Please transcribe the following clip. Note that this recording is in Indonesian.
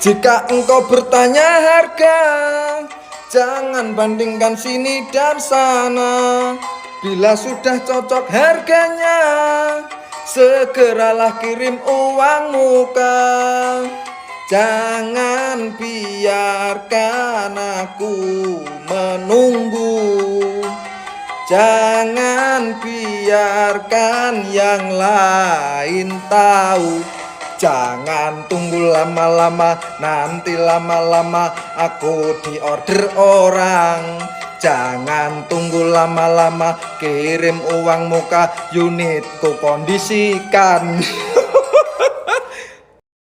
Jika engkau bertanya harga, jangan bandingkan sini dan sana. Bila sudah cocok harganya, segeralah kirim uang muka. Jangan biarkan aku menunggu. Jangan biarkan yang lain tahu. Jangan tunggu lama-lama, nanti lama-lama aku diorder orang. Jangan tunggu lama-lama, kirim uang muka, unitku kondisikan.